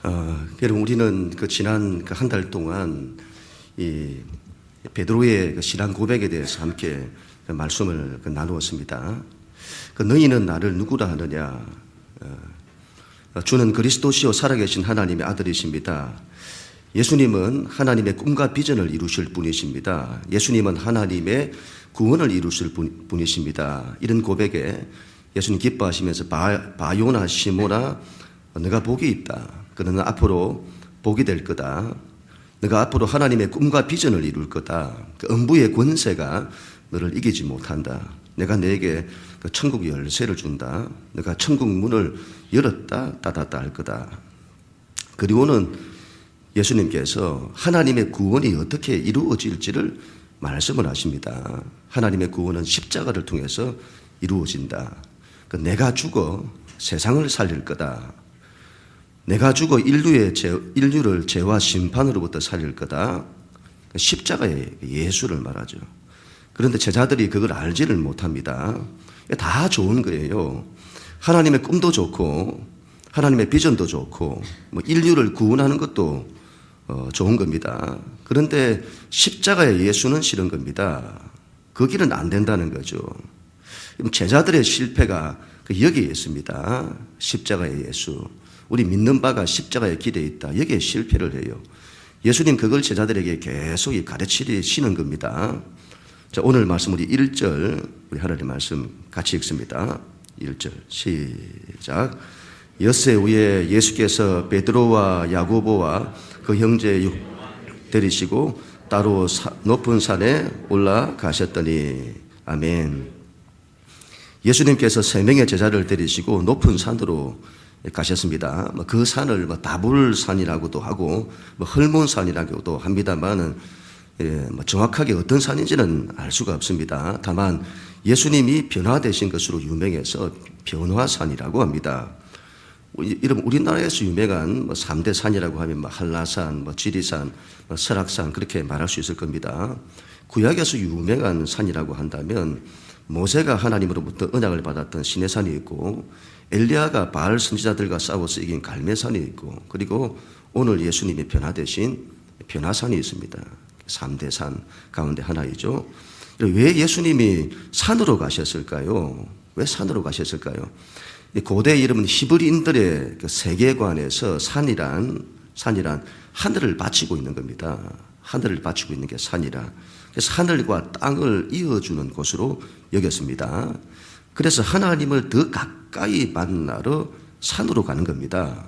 여러분, 우리는 지난 한 달 동안 이 베드로의 신앙 고백에 대해서 함께 말씀을 나누었습니다. 너희는 나를 누구라 하느냐? 주는 그리스도시요 살아계신 하나님의 아들이십니다. 예수님은 하나님의 꿈과 비전을 이루실 분이십니다. 예수님은 하나님의 구원을 이루실 분이십니다. 이런 고백에 예수님 기뻐하시면서 바요나 시모나 너가 복이 있다. 너는 앞으로 복이 될 거다. 너가 앞으로 하나님의 꿈과 비전을 이룰 거다. 음부의 권세가 너를 이기지 못한다. 내가 너에게 천국 열쇠를 준다. 너가 천국 문을 열었다 닫았다 할 거다. 그리고는 예수님께서 하나님의 구원이 어떻게 이루어질지를 말씀을 하십니다. 하나님의 구원은 십자가를 통해서 이루어진다. 내가 죽어 세상을 살릴 거다. 내가 죽어 인류를 죄와 심판으로부터 살릴 거다. 십자가의 예수를 말하죠. 그런데 제자들이 그걸 알지를 못합니다. 다 좋은 거예요. 하나님의 꿈도 좋고 하나님의 비전도 좋고 인류를 구원하는 것도 좋은 겁니다. 그런데 십자가의 예수는 싫은 겁니다. 그 길은 안 된다는 거죠. 제자들의 실패가 여기에 있습니다. 십자가의 예수. 우리 믿는 바가 십자가의 길에 있다. 여기에 실패를 해요. 예수님 그걸 제자들에게 계속 가르치시는 겁니다. 자, 오늘 말씀 우리 1절 우리 하나님 말씀 같이 읽습니다. 1절 시작. 엿새 후에 예수께서 베드로와 야고보와 그 형제 데리시고 따로 높은 산에 올라가셨더니 아멘. 예수님께서 세 명의 제자를 데리시고 높은 산으로 가셨습니다. 그 산을 다불산이라고도 하고 헐몬산이라고도 합니다만은 정확하게 어떤 산인지는 알 수가 없습니다. 다만 예수님이 변화되신 것으로 유명해서 변화산이라고 합니다. 우리나라에서 유명한 3대 산이라고 하면 한라산, 지리산, 설악산 그렇게 말할 수 있을 겁니다. 구약에서 유명한 산이라고 한다면 모세가 하나님으로부터 언약을 받았던 시내산이 있고 엘리야가 바알 선지자들과 싸워서 이긴 갈멜산이 있고 그리고 오늘 예수님이 변화되신 변화산이 있습니다. 3대 산 가운데 하나이죠. 왜 예수님이 산으로 가셨을까요? 왜 산으로 가셨을까요? 고대 이름은 히브리인들의 세계관에서 산이란 하늘을 바치고 있는 겁니다. 하늘을 바치고 있는 게 산이라. 그래서 하늘과 땅을 이어주는 곳으로 여겼습니다. 그래서 하나님을 더 가까이 만나러 산으로 가는 겁니다.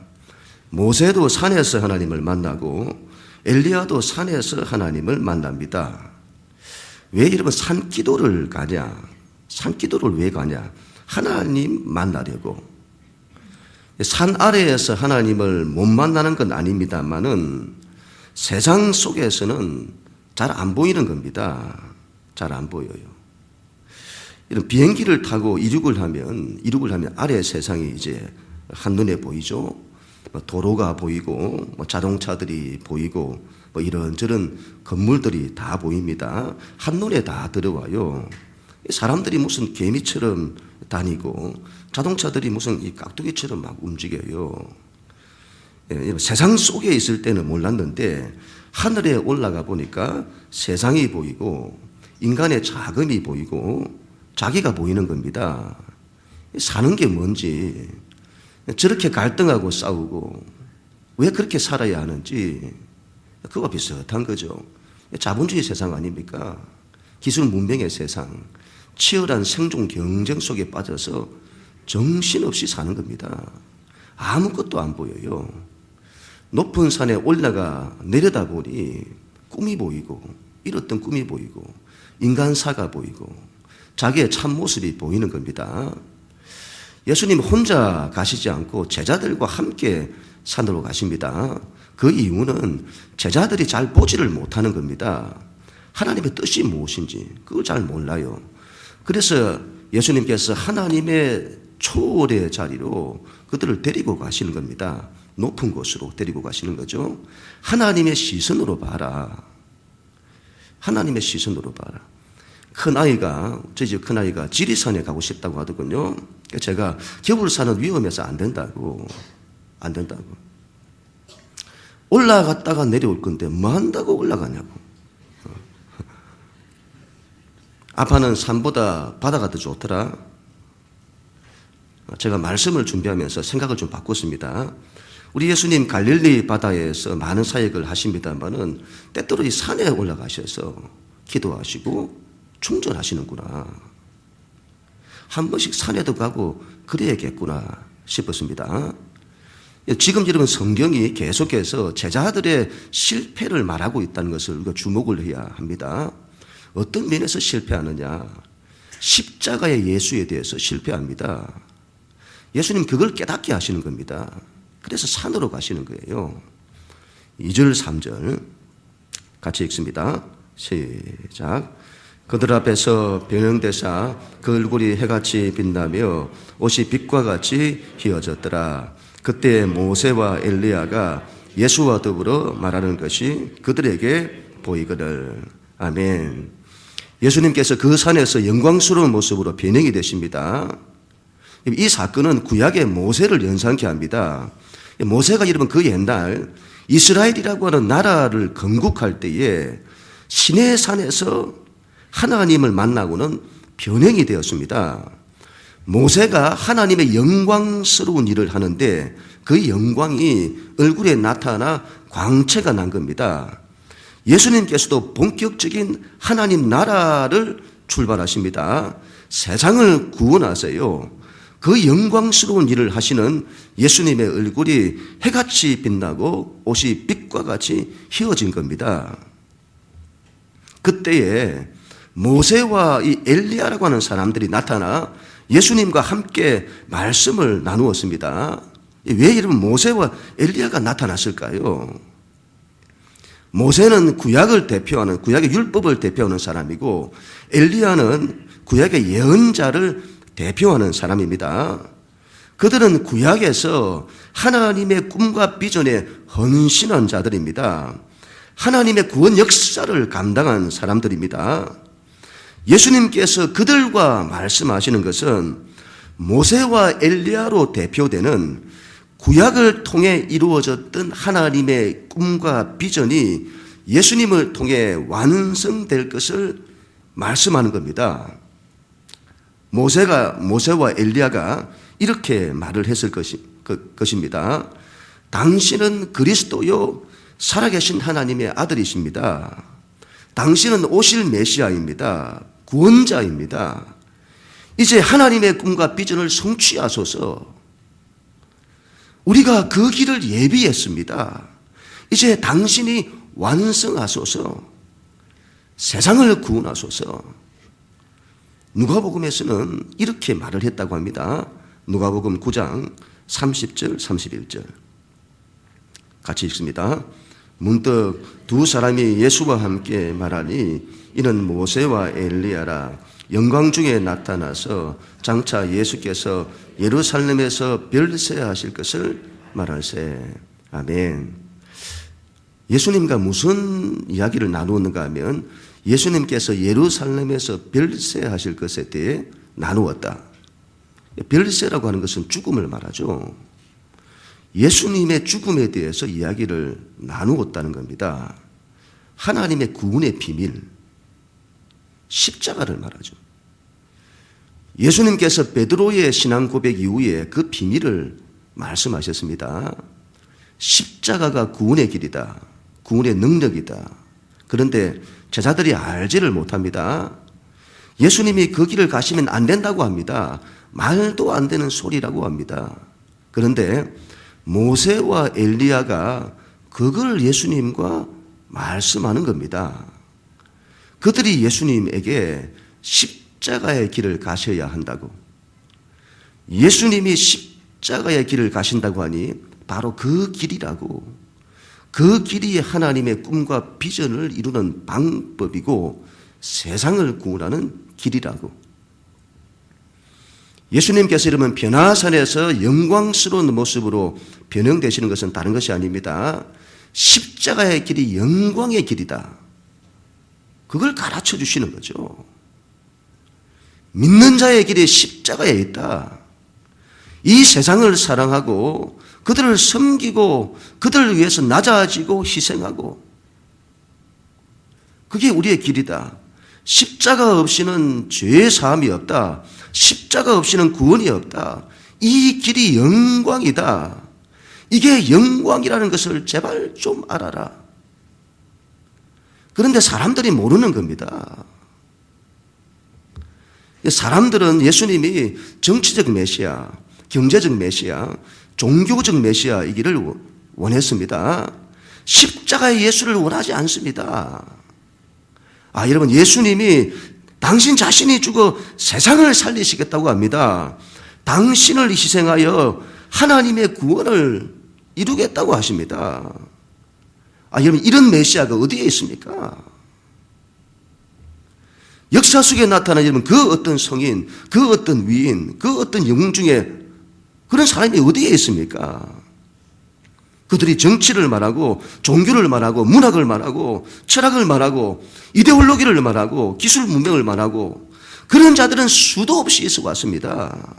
모세도 산에서 하나님을 만나고 엘리야도 산에서 하나님을 만납니다. 왜 이러면 산기도를 가냐? 산기도를 왜 가냐? 하나님 만나려고. 산 아래에서 하나님을 못 만나는 건 아닙니다만은 세상 속에서는 잘 안 보이는 겁니다. 잘 안 보여요. 이런 비행기를 타고 이륙을 하면 아래 세상이 이제 한눈에 보이죠. 도로가 보이고 자동차들이 보이고 이런저런 건물들이 다 보입니다. 한눈에 다 들어와요. 사람들이 무슨 개미처럼 다니고 자동차들이 무슨 이 깍두기처럼 막 움직여요. 세상 속에 있을 때는 몰랐는데 하늘에 올라가 보니까 세상이 보이고 인간의 자금이 보이고 자기가 보이는 겁니다. 사는 게 뭔지, 저렇게 갈등하고 싸우고 왜 그렇게 살아야 하는지 그거와 비슷한 거죠. 자본주의 세상 아닙니까? 기술 문명의 세상, 치열한 생존 경쟁 속에 빠져서 정신없이 사는 겁니다. 아무것도 안 보여요. 높은 산에 올라가 내려다보니 꿈이 보이고 잃었던 꿈이 보이고 인간사가 보이고 자기의 참모습이 보이는 겁니다. 예수님 혼자 가시지 않고 제자들과 함께 산으로 가십니다. 그 이유는 제자들이 잘 보지를 못하는 겁니다. 하나님의 뜻이 무엇인지 그걸 잘 몰라요. 그래서 예수님께서 하나님의 초월의 자리로 그들을 데리고 가시는 겁니다. 높은 곳으로 데리고 가시는 거죠. 하나님의 시선으로 봐라. 하나님의 시선으로 봐라. 저희 집 큰아이가 지리산에 가고 싶다고 하더군요. 제가 겨울산은 위험해서 안 된다고. 올라갔다가 내려올 건데 뭐 한다고 올라가냐고. 아빠는 산보다 바다가 더 좋더라. 제가 말씀을 준비하면서 생각을 좀 바꿨습니다. 우리 예수님 갈릴리 바다에서 많은 사역을 하십니다만은 때때로 이 산에 올라가셔서 기도하시고 충전하시는구나. 한 번씩 산에도 가고 그래야겠구나 싶었습니다. 지금 여러분 성경이 계속해서 제자들의 실패를 말하고 있다는 것을 우리가 주목을 해야 합니다. 어떤 면에서 실패하느냐? 십자가의 예수에 대해서 실패합니다. 예수님 그걸 깨닫게 하시는 겁니다. 그래서 산으로 가시는 거예요. 2절 3절 같이 읽습니다. 시작. 그들 앞에서 변형되사 그 얼굴이 해같이 빛나며 옷이 빛과 같이 휘어졌더라. 그때 모세와 엘리야가 예수와 더불어 말하는 것이 그들에게 보이거늘. 아멘. 예수님께서 그 산에서 영광스러운 모습으로 변형이 되십니다. 이 사건은 구약의 모세를 연상케 합니다. 모세가 여러분 그 옛날 이스라엘이라고 하는 나라를 건국할 때에 시내 산에서 하나님을 만나고는 변형이 되었습니다. 모세가 하나님의 영광스러운 일을 하는데 그 영광이 얼굴에 나타나 광채가 난 겁니다. 예수님께서도 본격적인 하나님 나라를 출발하십니다. 세상을 구원하세요. 그 영광스러운 일을 하시는 예수님의 얼굴이 해같이 빛나고 옷이 빛과 같이 휘어진 겁니다. 그때에 모세와 이 엘리야라고 하는 사람들이 나타나 예수님과 함께 말씀을 나누었습니다. 왜 이런 모세와 엘리야가 나타났을까요? 모세는 구약을 대표하는, 구약의 율법을 대표하는 사람이고 엘리야는 구약의 예언자를 대표하는 사람입니다. 그들은 구약에서 하나님의 꿈과 비전에 헌신한 자들입니다. 하나님의 구원 역사를 감당한 사람들입니다. 예수님께서 그들과 말씀하시는 것은 모세와 엘리야로 대표되는 구약을 통해 이루어졌던 하나님의 꿈과 비전이 예수님을 통해 완성될 것을 말씀하는 겁니다. 모세와 엘리야가 이렇게 말을 했을 것입니다. 당신은 그리스도요 살아계신 하나님의 아들이십니다. 당신은 오실 메시아입니다. 구원자입니다. 이제 하나님의 꿈과 비전을 성취하소서. 우리가 그 길을 예비했습니다. 이제 당신이 완성하소서. 세상을 구원하소서. 누가복음에서는 이렇게 말을 했다고 합니다. 누가복음 9장 30절 31절 같이 읽습니다. 문득 두 사람이 예수와 함께 말하니 이는 모세와 엘리야라. 영광 중에 나타나서 장차 예수께서 예루살렘에서 별세하실 것을 말할세. 아멘. 예수님과 무슨 이야기를 나누었는가 하면 예수님께서 예루살렘에서 별세하실 것에 대해 나누었다. 별세라고 하는 것은 죽음을 말하죠. 예수님의 죽음에 대해서 이야기를 나누었다는 겁니다. 하나님의 구원의 비밀, 십자가를 말하죠. 예수님께서 베드로의 신앙 고백 이후에 그 비밀을 말씀하셨습니다. 십자가가 구원의 길이다. 구원의 능력이다. 그런데 제자들이 알지를 못합니다. 예수님이 그 길을 가시면 안 된다고 합니다. 말도 안 되는 소리라고 합니다. 그런데 모세와 엘리야가 그걸 예수님과 말씀하는 겁니다. 그들이 예수님에게 십자가의 길을 가셔야 한다고. 예수님이 십자가의 길을 가신다고 하니 바로 그 길이라고. 그 길이 하나님의 꿈과 비전을 이루는 방법이고 세상을 구원하는 길이라고. 예수님께서 이러면 변화산에서 영광스러운 모습으로 변형되시는 것은 다른 것이 아닙니다. 십자가의 길이 영광의 길이다. 그걸 가르쳐 주시는 거죠. 믿는 자의 길이 십자가에 있다. 이 세상을 사랑하고 그들을 섬기고 그들을 위해서 낮아지고 희생하고, 그게 우리의 길이다. 십자가 없이는 죄 사함이 없다. 십자가 없이는 구원이 없다. 이 길이 영광이다. 이게 영광이라는 것을 제발 좀 알아라. 그런데 사람들이 모르는 겁니다. 사람들은 예수님이 정치적 메시아, 경제적 메시아, 종교적 메시아이기를 원했습니다. 십자가의 예수를 원하지 않습니다. 여러분, 예수님이 당신 자신이 죽어 세상을 살리시겠다고 합니다. 당신을 희생하여 하나님의 구원을 이루겠다고 하십니다. 여러분, 이런 메시아가 어디에 있습니까? 역사 속에 나타난 여러분 그 어떤 성인, 그 어떤 위인, 그 어떤 영웅 중에 그런 사람이 어디에 있습니까? 그들이 정치를 말하고 종교를 말하고 문학을 말하고 철학을 말하고 이데올로기를 말하고 기술 문명을 말하고 그런 자들은 수도 없이 있어 왔습니다.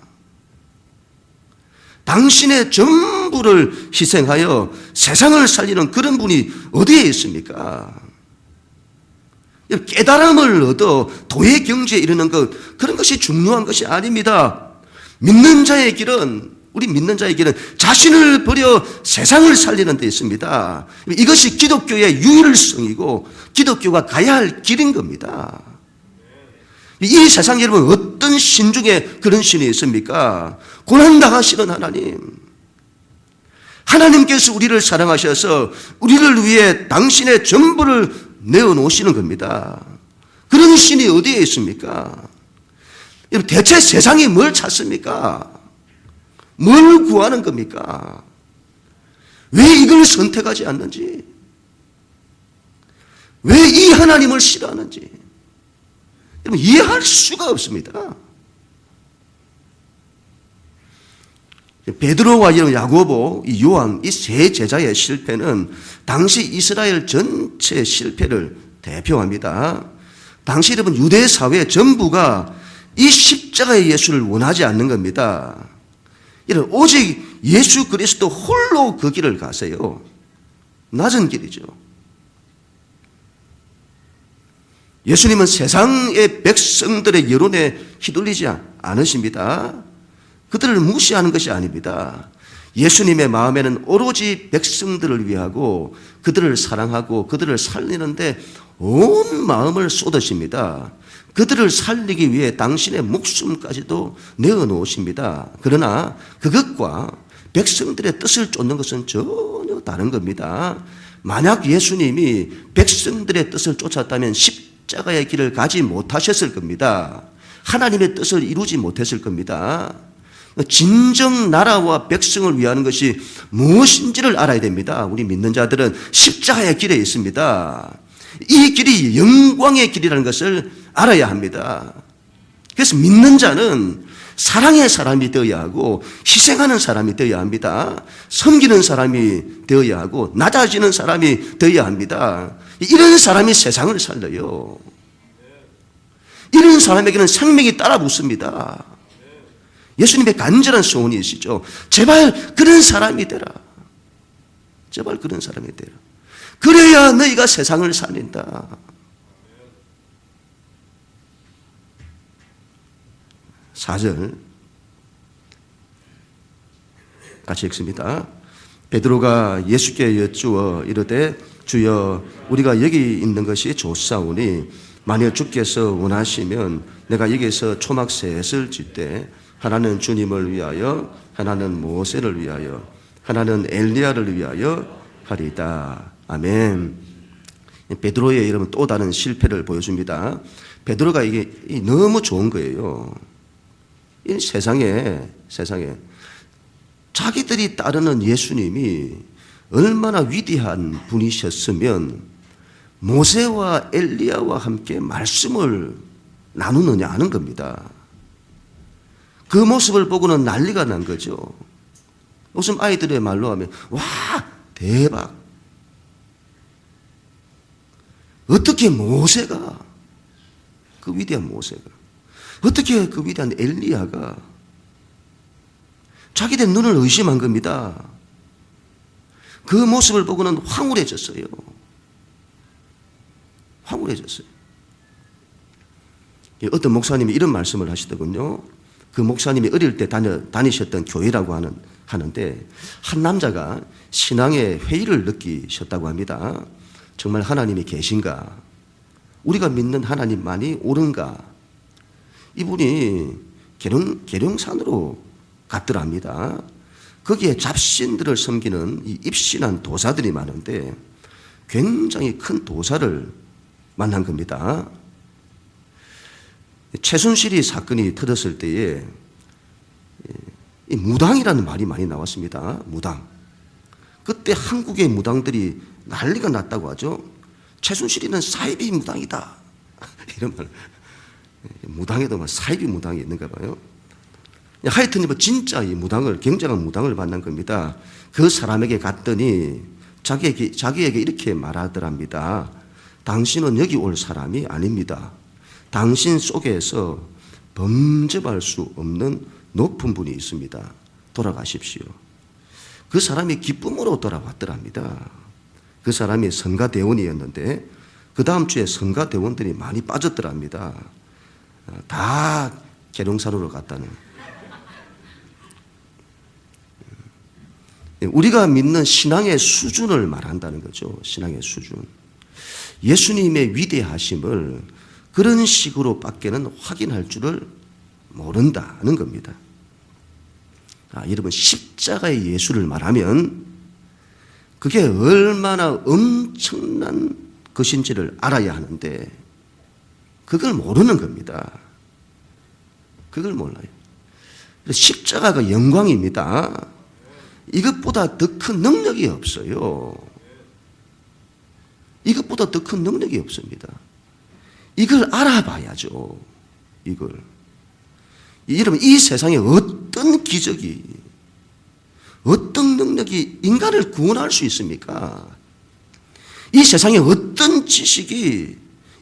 당신의 전부를 희생하여 세상을 살리는 그런 분이 어디에 있습니까? 깨달음을 얻어 도의 경지에 이르는 것, 그런 것이 중요한 것이 아닙니다. 믿는 자의 길은, 우리 믿는 자의 길은 자신을 버려 세상을 살리는 데 있습니다. 이것이 기독교의 유일성이고 기독교가 가야 할 길인 겁니다. 이 세상 여러분 어떤 신 중에 그런 신이 있습니까? 고난당하시는 하나님. 하나님께서 우리를 사랑하셔서 우리를 위해 당신의 전부를 내어놓으시는 겁니다. 그런 신이 어디에 있습니까? 여러분, 대체 세상이 뭘 찾습니까? 뭘 구하는 겁니까? 왜 이걸 선택하지 않는지? 왜 이 하나님을 싫어하는지? 여러분, 이해할 수가 없습니다. 베드로와 야고보, 요한, 이 세 제자의 실패는 당시 이스라엘 전체 실패를 대표합니다. 당시 여러분 유대 사회 전부가 이 십자가의 예수를 원하지 않는 겁니다. 이런 오직 예수 그리스도 홀로 그 길을 가세요. 낮은 길이죠. 예수님은 세상의 백성들의 여론에 휘둘리지 않으십니다. 그들을 무시하는 것이 아닙니다. 예수님의 마음에는 오로지 백성들을 위하고 그들을 사랑하고 그들을 살리는데 온 마음을 쏟으십니다. 그들을 살리기 위해 당신의 목숨까지도 내어놓으십니다. 그러나 그것과 백성들의 뜻을 쫓는 것은 전혀 다른 겁니다. 만약 예수님이 백성들의 뜻을 쫓았다면 십자가의 길을 가지 못하셨을 겁니다. 하나님의 뜻을 이루지 못했을 겁니다. 진정 나라와 백성을 위하는 것이 무엇인지를 알아야 됩니다. 우리 믿는 자들은 십자가의 길에 있습니다. 이 길이 영광의 길이라는 것을 알아야 합니다. 그래서 믿는 자는 사랑의 사람이 되어야 하고 희생하는 사람이 되어야 합니다. 섬기는 사람이 되어야 하고 낮아지는 사람이 되어야 합니다. 이런 사람이 세상을 살려요. 이런 사람에게는 생명이 따라 붙습니다. 예수님의 간절한 소원이시죠. 제발 그런 사람이 되라. 제발 그런 사람이 되라. 그래야 너희가 세상을 살린다. 사절 같이 읽습니다. 베드로가 예수께 여쭈어 이르되 주여 우리가 여기 있는 것이 좋사오니 만일 주께서 원하시면 내가 여기서 초막셋을 짓되 하나는 주님을 위하여 하나는 모세를 위하여 하나는 엘리야를 위하여 하리이다. 아멘. 베드로의 이름은 또 다른 실패를 보여줍니다. 베드로가 이게 너무 좋은 거예요. 이 세상에 자기들이 따르는 예수님이 얼마나 위대한 분이셨으면 모세와 엘리야와 함께 말씀을 나누느냐 하는 겁니다. 그 모습을 보고는 난리가 난 거죠. 무슨 아이들의 말로 하면 와 대박. 어떻게 모세가 그 위대한 모세가 어떻게 그 위대한 엘리야가 자기들 눈을 의심한 겁니다. 그 모습을 보고는 황홀해졌어요. 황홀해졌어요. 어떤 목사님이 이런 말씀을 하시더군요. 그 목사님이 어릴 때 다니셨던 교회라고 하는데 한 남자가 신앙의 회의를 느끼셨다고 합니다. 정말 하나님이 계신가? 우리가 믿는 하나님만이 옳은가? 이분이 계룡산으로 갔더랍니다. 거기에 잡신들을 섬기는 이 입신한 도사들이 많은데 굉장히 큰 도사를 만난 겁니다. 최순실이 사건이 터졌을 때에 이 무당이라는 말이 많이 나왔습니다. 무당. 그때 한국의 무당들이 난리가 났다고 하죠. 최순실이는 사이비 무당이다. 이런 말. 무당에도 사이비 무당이 있는가 봐요. 하여튼 진짜 이 무당을, 굉장한 무당을 만난 겁니다. 그 사람에게 갔더니 자기에게 이렇게 말하더랍니다. 당신은 여기 올 사람이 아닙니다. 당신 속에서 범접할 수 없는 높은 분이 있습니다. 돌아가십시오. 그 사람이 기쁨으로 돌아왔더랍니다. 그 사람이 성가대원이었는데 그 다음 주에 성가대원들이 많이 빠졌더랍니다. 다 계룡산으로 갔다는. 우리가 믿는 신앙의 수준을 말한다는 거죠. 신앙의 수준. 예수님의 위대하심을 그런 식으로 밖에는 확인할 줄을 모른다는 겁니다. 여러분, 십자가의 예수를 말하면 그게 얼마나 엄청난 것인지를 알아야 하는데 그걸 모르는 겁니다. 그걸 몰라요. 십자가가 영광입니다. 이것보다 더 큰 능력이 없어요. 이것보다 더 큰 능력이 없습니다. 이걸 알아봐야죠. 이걸. 여러분, 이 세상에 어떤 기적이, 어떤 능력이 인간을 구원할 수 있습니까? 이 세상에 어떤 지식이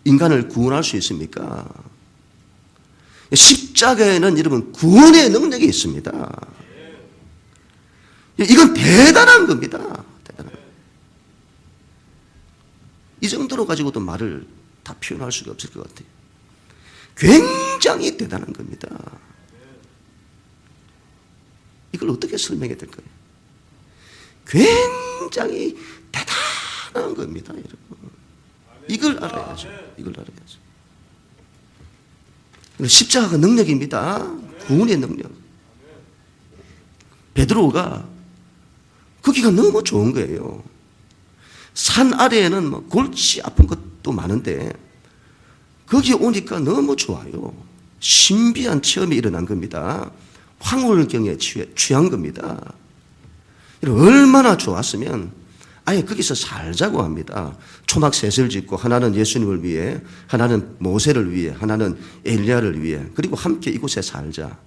인간을 구원할 수 있습니까? 십자가에는 여러분 구원의 능력이 있습니다. 이건 대단한 겁니다. 대단한. 이 정도로 가지고도 말을 다 표현할 수가 없을 것 같아요. 굉장히 대단한 겁니다. 이걸 어떻게 설명해야 될까요? 굉장히 대단한 겁니다, 여러분. 이걸 알아야죠. 이걸 알아야죠. 십자가가 능력입니다. 구원의 능력. 베드로가 거기가 너무 좋은 거예요. 산 아래에는 골치 아픈 것도 많은데 거기 오니까 너무 좋아요. 신비한 체험이 일어난 겁니다. 황홀경에 취한 겁니다. 얼마나 좋았으면 아예 거기서 살자고 합니다. 초막셋을 짓고 하나는 예수님을 위해, 하나는 모세를 위해, 하나는 엘리야를 위해, 그리고 함께 이곳에 살자.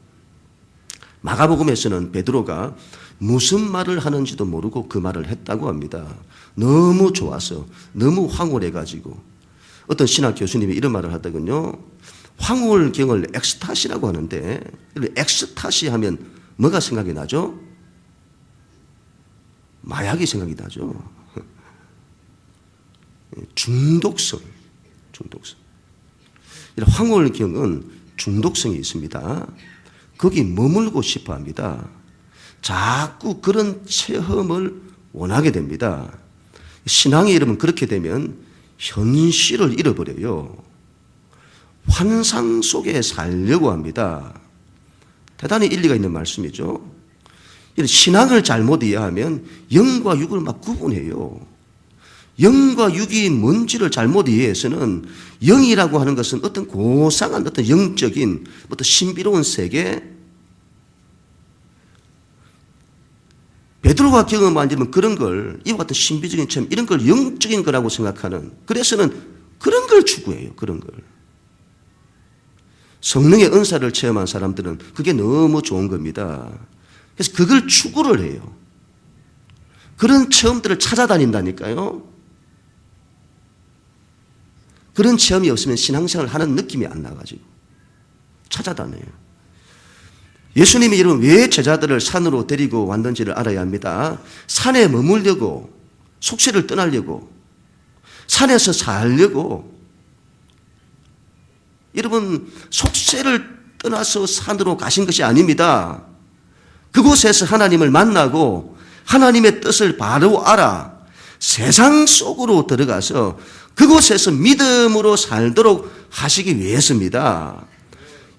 마가복음에서는 베드로가 무슨 말을 하는지도 모르고 그 말을 했다고 합니다. 너무 좋아서, 너무 황홀해가지고. 어떤 신학 교수님이 이런 말을 하더군요. 황홀경을 엑스타시라고 하는데, 엑스타시 하면 뭐가 생각이 나죠? 마약이 생각이 나죠. 중독성. 황홀경은 중독성이 있습니다. 거기 머물고 싶어 합니다. 자꾸 그런 체험을 원하게 됩니다. 신앙의 이름은 그렇게 되면 현실을 잃어버려요. 환상 속에 살려고 합니다. 대단히 일리가 있는 말씀이죠. 신앙을 잘못 이해하면 영과 육을 막 구분해요. 영과 육이 뭔지를 잘못 이해해서는 영이라고 하는 것은 어떤 고상한 어떤 영적인 어떤 신비로운 세계, 베드로가 경험한 일은 그런 걸, 이와 같은 신비적인 체험, 이런 걸 영적인 거라고 생각하는, 그래서는 그런 걸 추구해요. 그런 걸. 성령의 은사를 체험한 사람들은 그게 너무 좋은 겁니다. 그래서 그걸 추구를 해요. 그런 체험들을 찾아다닌다니까요. 그런 체험이 없으면 신앙생활을 하는 느낌이 안 나가지고 찾아다녀요. 예수님이 여러분 왜 제자들을 산으로 데리고 왔는지를 알아야 합니다. 산에 머물려고, 속세를 떠나려고, 산에서 살려고. 여러분 속세를 떠나서 산으로 가신 것이 아닙니다. 그곳에서 하나님을 만나고 하나님의 뜻을 바로 알아 세상 속으로 들어가서 그곳에서 믿음으로 살도록 하시기 위해서입니다.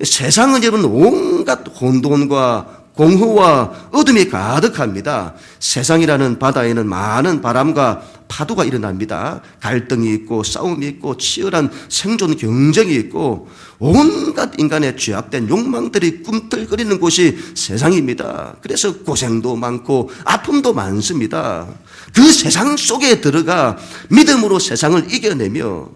세상은 여러분 온갖 혼돈과 공허와 어둠이 가득합니다. 세상이라는 바다에는 많은 바람과 파도가 일어납니다. 갈등이 있고 싸움이 있고 치열한 생존 경쟁이 있고 온갖 인간의 죄악된 욕망들이 꿈틀거리는 곳이 세상입니다. 그래서 고생도 많고 아픔도 많습니다. 그 세상 속에 들어가 믿음으로 세상을 이겨내며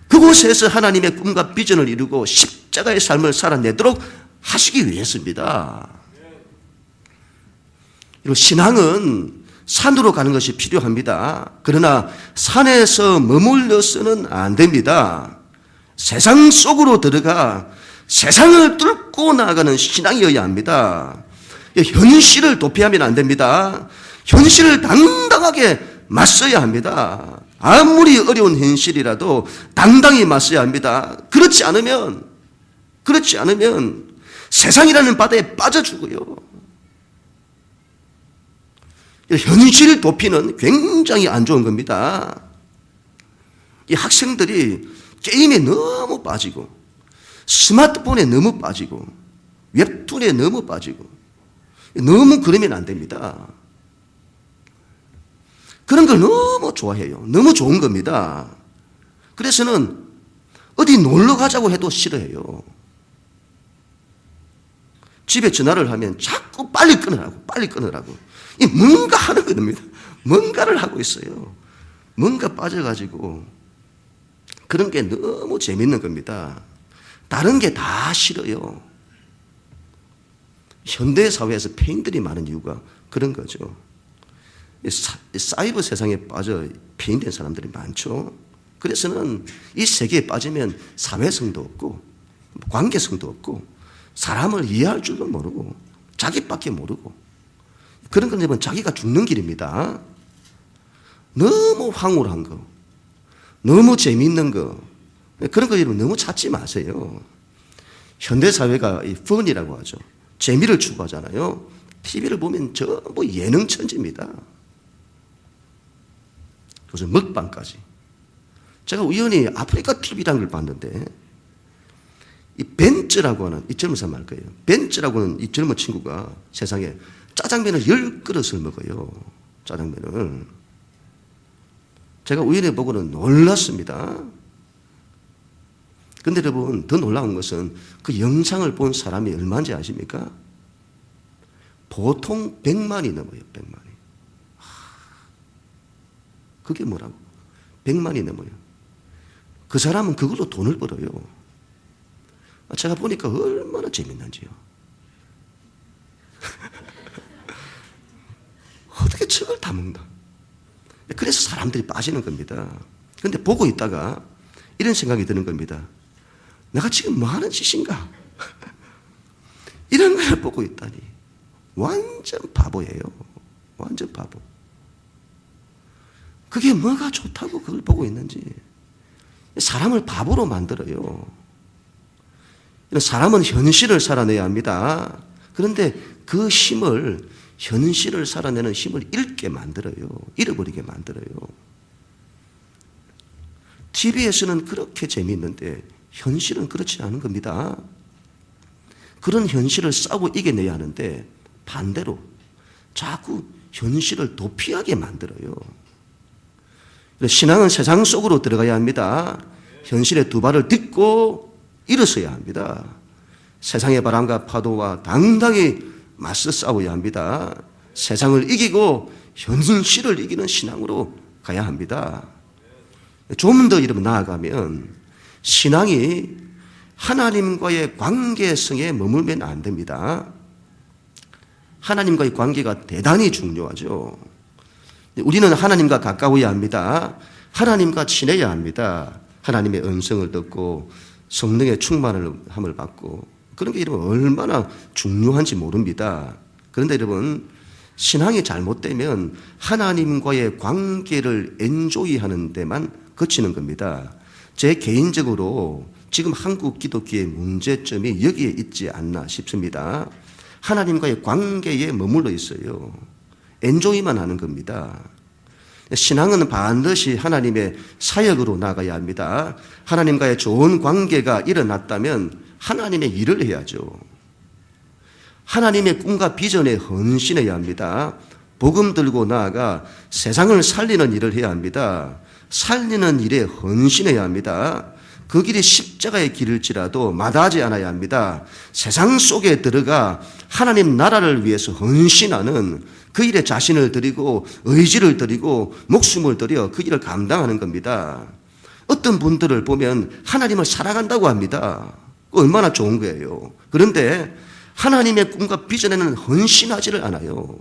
그곳에서 하나님의 꿈과 비전을 이루고 십자가의 삶을 살아내도록 하시기 위해서입니다. 신앙은 산으로 가는 것이 필요합니다. 그러나 산에서 머물러서는 안 됩니다. 세상 속으로 들어가 세상을 뚫고 나아가는 신앙이어야 합니다. 현실을 도피하면 안 됩니다. 현실을 당당하게 맞서야 합니다. 아무리 어려운 현실이라도 당당히 맞서야 합니다. 그렇지 않으면 세상이라는 바다에 빠져 죽어요. 현실 도피는 굉장히 안 좋은 겁니다. 이 학생들이 게임에 너무 빠지고 스마트폰에 너무 빠지고 웹툰에 너무 빠지고 너무 그러면 안 됩니다. 그런 걸 너무 좋아해요. 너무 좋은 겁니다. 그래서는 어디 놀러 가자고 해도 싫어해요. 집에 전화를 하면 자꾸 빨리 끊으라고. 이 뭔가 하는 겁니다. 뭔가를 하고 있어요. 뭔가 빠져가지고 그런 게 너무 재밌는 겁니다. 다른 게 다 싫어요. 현대사회에서 폐인들이 많은 이유가 그런 거죠. 사이버 세상에 빠져 폐인된 사람들이 많죠. 그래서는 이 세계에 빠지면 사회성도 없고 관계성도 없고 사람을 이해할 줄도 모르고 자기밖에 모르고 그런 건 여러분 자기가 죽는 길입니다. 너무 황홀한 거, 너무 재미있는 거, 그런 거 여러분 너무 찾지 마세요. 현대사회가 이 펀이라고 하죠. 재미를 추구하잖아요. TV를 보면 전부 예능 천지입니다. 요즘 먹방까지. 제가 우연히 아프리카 TV라는 걸 봤는데 이 벤츠라고 하는 이 젊은 사람 알 거예요. 벤츠라고 하는 이 젊은 친구가 세상에 짜장면을 10그릇을 먹어요. 짜장면을. 제가 우연히 보고는 놀랐습니다. 그런데 여러분 더 놀라운 것은 그 영상을 본 사람이 얼마인지 아십니까? 보통 100만이 넘어요. 100만이. 그게 뭐라고? 100만이 넘어요. 그 사람은 그걸로 돈을 벌어요. 제가 보니까 얼마나 재밌는지요. 어떻게 저걸 다 먹나? 그래서 사람들이 빠지는 겁니다. 그런데 보고 있다가 이런 생각이 드는 겁니다. 내가 지금 뭐 하는 짓인가? 이런 걸 보고 있다니. 완전 바보예요. 완전 바보. 그게 뭐가 좋다고 그걸 보고 있는지. 사람을 바보로 만들어요. 사람은 현실을 살아내야 합니다. 그런데 그 힘을, 현실을 살아내는 힘을 잃게 만들어요. 잃어버리게 만들어요. TV에서는 그렇게 재미있는데 현실은 그렇지 않은 겁니다. 그런 현실을 싸고 이겨내야 하는데 반대로 자꾸 현실을 도피하게 만들어요. 신앙은 세상 속으로 들어가야 합니다. 현실의 두 발을 딛고 일어서야 합니다. 세상의 바람과 파도와 당당히 맞서 싸워야 합니다. 세상을 이기고 현실을 이기는 신앙으로 가야 합니다. 좀 더 여러분 나아가면 신앙이 하나님과의 관계성에 머물면 안 됩니다. 하나님과의 관계가 대단히 중요하죠. 우리는 하나님과 가까워야 합니다. 하나님과 친해야 합니다. 하나님의 음성을 듣고 성령의 충만함을 받고 그런 게 여러분 얼마나 중요한지 모릅니다. 그런데 여러분, 신앙이 잘못되면 하나님과의 관계를 엔조이하는 데만 그치는 겁니다. 제 개인적으로 지금 한국 기독교의 문제점이 여기에 있지 않나 싶습니다. 하나님과의 관계에 머물러 있어요. 엔조이만 하는 겁니다. 신앙은 반드시 하나님의 사역으로 나가야 합니다. 하나님과의 좋은 관계가 일어났다면 하나님의 일을 해야죠. 하나님의 꿈과 비전에 헌신해야 합니다. 복음 들고 나아가 세상을 살리는 일을 해야 합니다. 살리는 일에 헌신해야 합니다. 그 길이 십자가의 길일지라도 마다하지 않아야 합니다. 세상 속에 들어가 하나님 나라를 위해서 헌신하는 그 일에 자신을 드리고 의지를 드리고 목숨을 들여 그 일을 감당하는 겁니다. 어떤 분들을 보면 하나님을 사랑한다고 합니다. 얼마나 좋은 거예요. 그런데 하나님의 꿈과 비전에는 헌신하지를 않아요.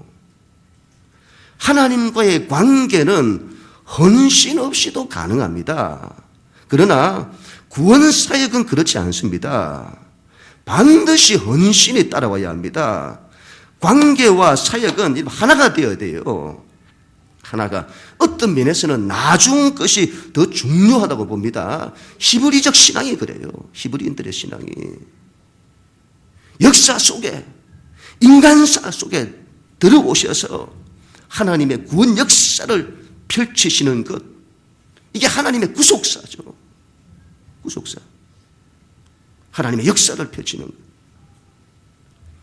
하나님과의 관계는 헌신 없이도 가능합니다. 그러나 구원 사역은 그렇지 않습니다. 반드시 헌신이 따라와야 합니다. 관계와 사역은 하나가 되어야 돼요. 하나가. 어떤 면에서는 나중 것이 더 중요하다고 봅니다. 히브리적 신앙이 그래요. 히브리인들의 신앙이. 역사 속에, 인간사 속에 들어오셔서 하나님의 구원 역사를 펼치시는 것. 이게 하나님의 구속사죠. 구속사. 하나님의 역사를 펼치는 것.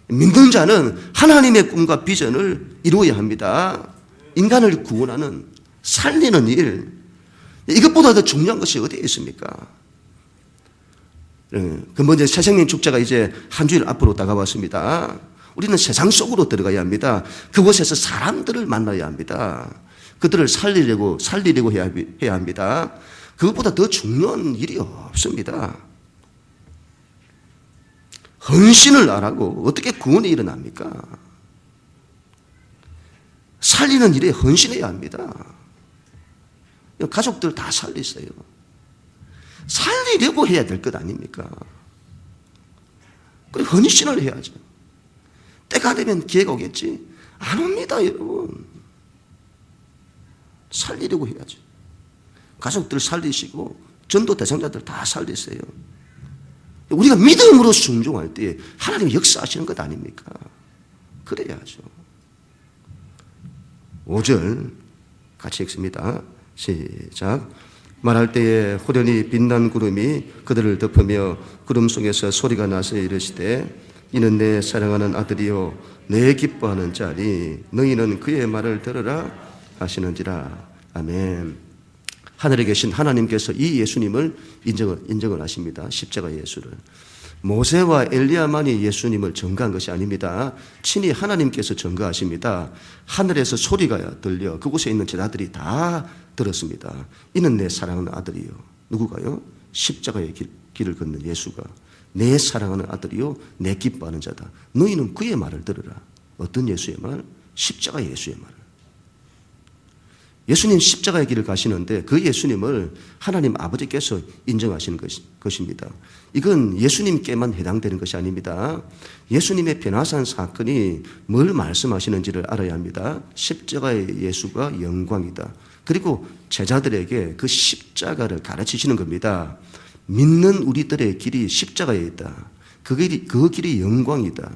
믿는 자는 하나님의 꿈과 비전을 이루어야 합니다. 인간을 구원하는, 살리는 일. 이것보다 더 중요한 것이 어디에 있습니까? 근본적인 새생명 축제가 이제 한 주일 앞으로 다가왔습니다. 우리는 세상 속으로 들어가야 합니다. 그곳에서 사람들을 만나야 합니다. 그들을 살리려고 해야 합니다. 그것보다 더 중요한 일이 없습니다. 헌신을 안 하고 어떻게 구원이 일어납니까? 살리는 일에 헌신해야 합니다. 가족들 다 살리세요. 살리려고 해야 될 것 아닙니까? 헌신을 해야죠. 때가 되면 기회가 오겠지. 안 옵니다, 여러분. 살리려고 해야죠. 가족들 살리시고 전도 대상자들 다 살리세요. 우리가 믿음으로 순종할 때 하나님이 역사하시는 것 아닙니까? 그래야죠. 5절 같이 읽습니다. 시작. 말할 때에 호련히 빛난 구름이 그들을 덮으며 구름 속에서 소리가 나서 이르시되 이는 내 사랑하는 아들이요 내 기뻐하는 자니 너희는 그의 말을 들으라 하시는지라. 아멘. 하늘에 계신 하나님께서 이 예수님을 인정을 하십니다. 십자가 예수를. 모세와 엘리야만이 예수님을 증거한 것이 아닙니다. 친히 하나님께서 증거하십니다. 하늘에서 소리가 들려 그곳에 있는 제자들이 다 들었습니다. 이는 내 사랑하는 아들이요. 누구가요? 십자가의 길을 걷는 예수가 내 사랑하는 아들이요 내 기뻐하는 자다. 너희는 그의 말을 들으라. 어떤 예수의 말? 십자가 예수의 말. 예수님 십자가의 길을 가시는데 그 예수님을 하나님 아버지께서 인정하시는 것입니다. 이건 예수님께만 해당되는 것이 아닙니다. 예수님의 변화산 사건이 뭘 말씀하시는지를 알아야 합니다. 십자가의 예수가 영광이다. 그리고 제자들에게 그 십자가를 가르치시는 겁니다. 믿는 우리들의 길이 십자가에 있다. 그 길이 영광이다.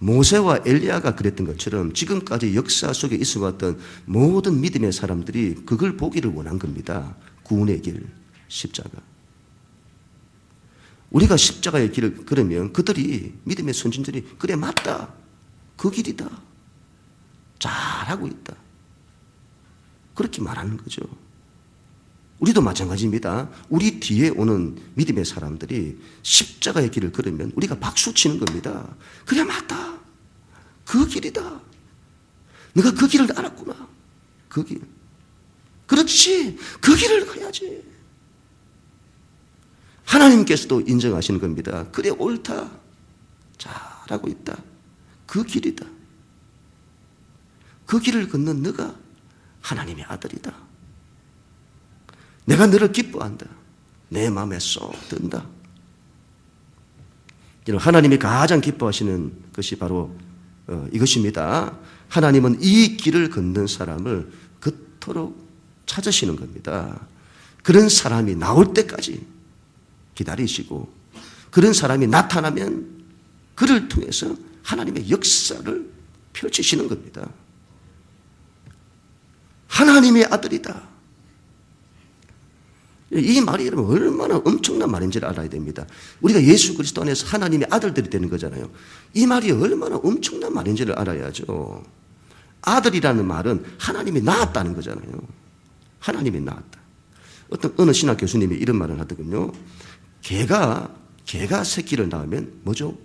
모세와 엘리야가 그랬던 것처럼 지금까지 역사 속에 있어왔던 모든 믿음의 사람들이 그걸 보기를 원한 겁니다. 구원의 길, 십자가. 우리가 십자가의 길을 걸으면 그들이 믿음의 선진들이 그래 맞다. 그 길이다. 잘하고 있다. 그렇게 말하는 거죠. 우리도 마찬가지입니다. 우리 뒤에 오는 믿음의 사람들이 십자가의 길을 걸으면 우리가 박수 치는 겁니다. 그래 맞다. 그 길이다. 네가 그 길을 알았구나. 그 길. 그렇지. 그 길을 가야지. 하나님께서도 인정하시는 겁니다. 그래 옳다. 잘하고 있다. 그 길이다. 그 길을 걷는 너가 하나님의 아들이다. 내가 너를 기뻐한다. 내 마음에 쏙 든다. 하나님이 가장 기뻐하시는 것이 바로 이것입니다. 하나님은 이 길을 걷는 사람을 그토록 찾으시는 겁니다. 그런 사람이 나올 때까지 기다리시고 그런 사람이 나타나면 그를 통해서 하나님의 역사를 펼치시는 겁니다. 하나님의 아들이다. 이 말이 여러분 얼마나 엄청난 말인지를 알아야 됩니다. 우리가 예수 그리스도 안에서 하나님의 아들들이 되는 거잖아요. 이 말이 얼마나 엄청난 말인지를 알아야죠. 아들이라는 말은 하나님이 낳았다는 거잖아요. 하나님이 낳았다. 어느 신학 교수님이 이런 말을 하더군요. 개가 새끼를 낳으면 뭐죠?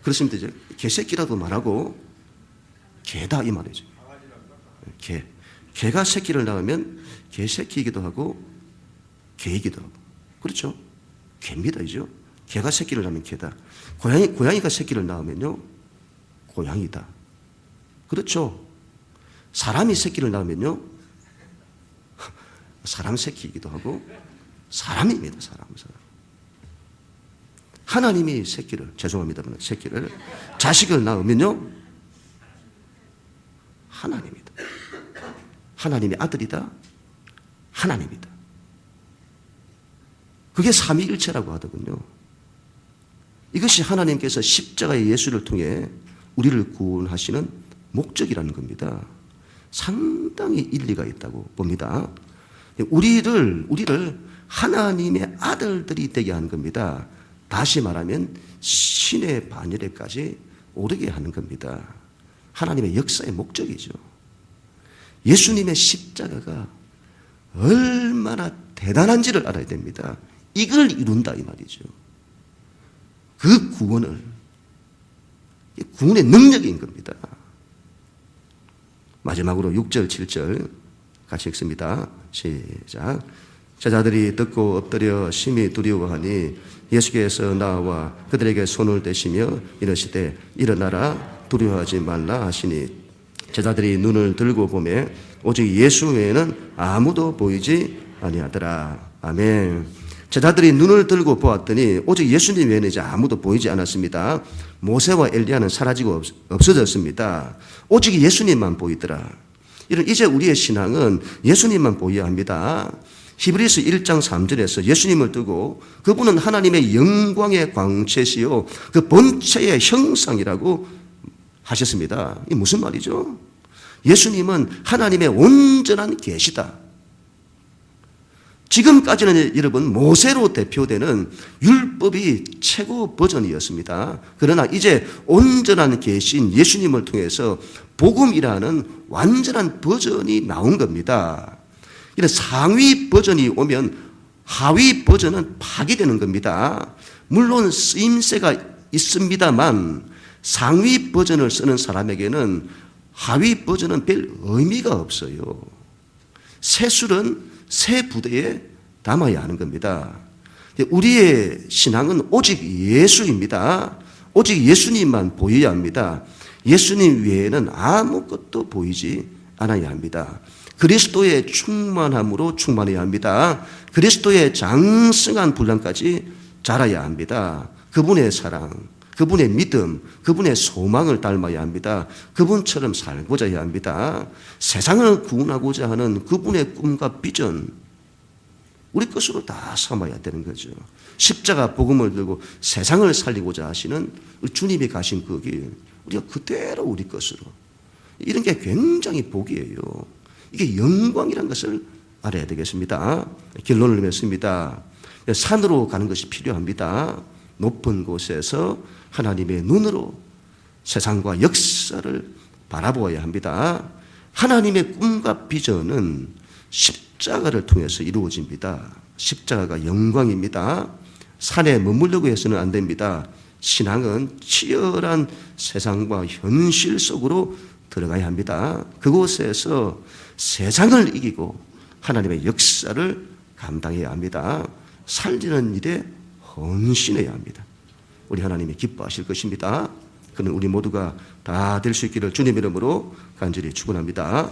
그렇습니다. 이제 개새끼라도 말하고 개다 이 말이죠. 개가 새끼를 낳으면 개새끼이기도 하고 개이기도 하고 그렇죠. 개입니다. 이죠. 개가 새끼를 낳으면 개다. 고양이가 새끼를 낳으면요 고양이다. 그렇죠. 사람이 새끼를 낳으면요 사람 새끼이기도 하고 사람입니다. 사람. 하나님이 죄송합니다만 새끼를 자식을 낳으면요 하나님이다. 하나님의 아들이다. 하나님이다. 그게 삼위일체라고 하더군요. 이것이 하나님께서 십자가의 예수를 통해 우리를 구원하시는 목적이라는 겁니다. 상당히 일리가 있다고 봅니다. 우리를 하나님의 아들들이 되게 하는 겁니다. 다시 말하면 신의 반열에까지 오르게 하는 겁니다. 하나님의 역사의 목적이죠. 예수님의 십자가가 얼마나 대단한지를 알아야 됩니다. 이걸 이룬다 이 말이죠. 그 구원의 능력인 겁니다. 마지막으로 6절, 7절 같이 읽습니다. 시작. 제자들이 듣고 엎드려 심히 두려워하니 예수께서 나와 그들에게 손을 대시며 이르시되 일어나라 두려워하지 말라 하시니 제자들이 눈을 들고 보매 오직 예수 외에는 아무도 보이지 아니하더라. 아멘. 제자들이 눈을 들고 보았더니 오직 예수님 외에는 이제 아무도 보이지 않았습니다. 모세와 엘리야는 사라지고 없어졌습니다. 오직 예수님만 보이더라. 이제 우리의 신앙은 예수님만 보여야 합니다. 히브리서 1장 3절에서 예수님을 두고 그분은 하나님의 영광의 광채시요 그 본체의 형상이라고 하셨습니다. 이게 무슨 말이죠? 예수님은 하나님의 온전한 계시다. 지금까지는 여러분 모세로 대표되는 율법이 최고 버전이었습니다. 그러나 이제 온전한 계신 예수님을 통해서 복음이라는 완전한 버전이 나온 겁니다. 이런 상위 버전이 오면 하위 버전은 파괴되는 겁니다. 물론 쓰임새가 있습니다만 상위 버전을 쓰는 사람에게는 하위 버전은 별 의미가 없어요. 새 술은 새 부대에 담아야 하는 겁니다. 우리의 신앙은 오직 예수입니다. 오직 예수님만 보여야 합니다. 예수님 외에는 아무것도 보이지 않아야 합니다. 그리스도의 충만함으로 충만해야 합니다. 그리스도의 장성한 분량까지 자라야 합니다. 그분의 사랑, 그분의 믿음, 그분의 소망을 닮아야 합니다. 그분처럼 살고자 해야 합니다. 세상을 구원하고자 하는 그분의 꿈과 비전, 우리 것으로 다 삼아야 되는 거죠. 십자가 복음을 들고 세상을 살리고자 하시는 주님이 가신 그 길, 우리가 그대로 우리 것으로. 이런 게 굉장히 복이에요. 이게 영광이라는 것을 알아야 되겠습니다. 결론을 맺습니다. 산으로 가는 것이 필요합니다. 높은 곳에서 하나님의 눈으로 세상과 역사를 바라보아야 합니다. 하나님의 꿈과 비전은 십자가를 통해서 이루어집니다. 십자가가 영광입니다. 산에 머무르려고 해서는 안 됩니다. 신앙은 치열한 세상과 현실 속으로 들어가야 합니다. 그곳에서 세상을 이기고 하나님의 역사를 감당해야 합니다. 살리는 일에 헌신해야 합니다. 우리 하나님이 기뻐하실 것입니다. 그는 우리 모두가 다 될 수 있기를 주님 이름으로 간절히 축원합니다.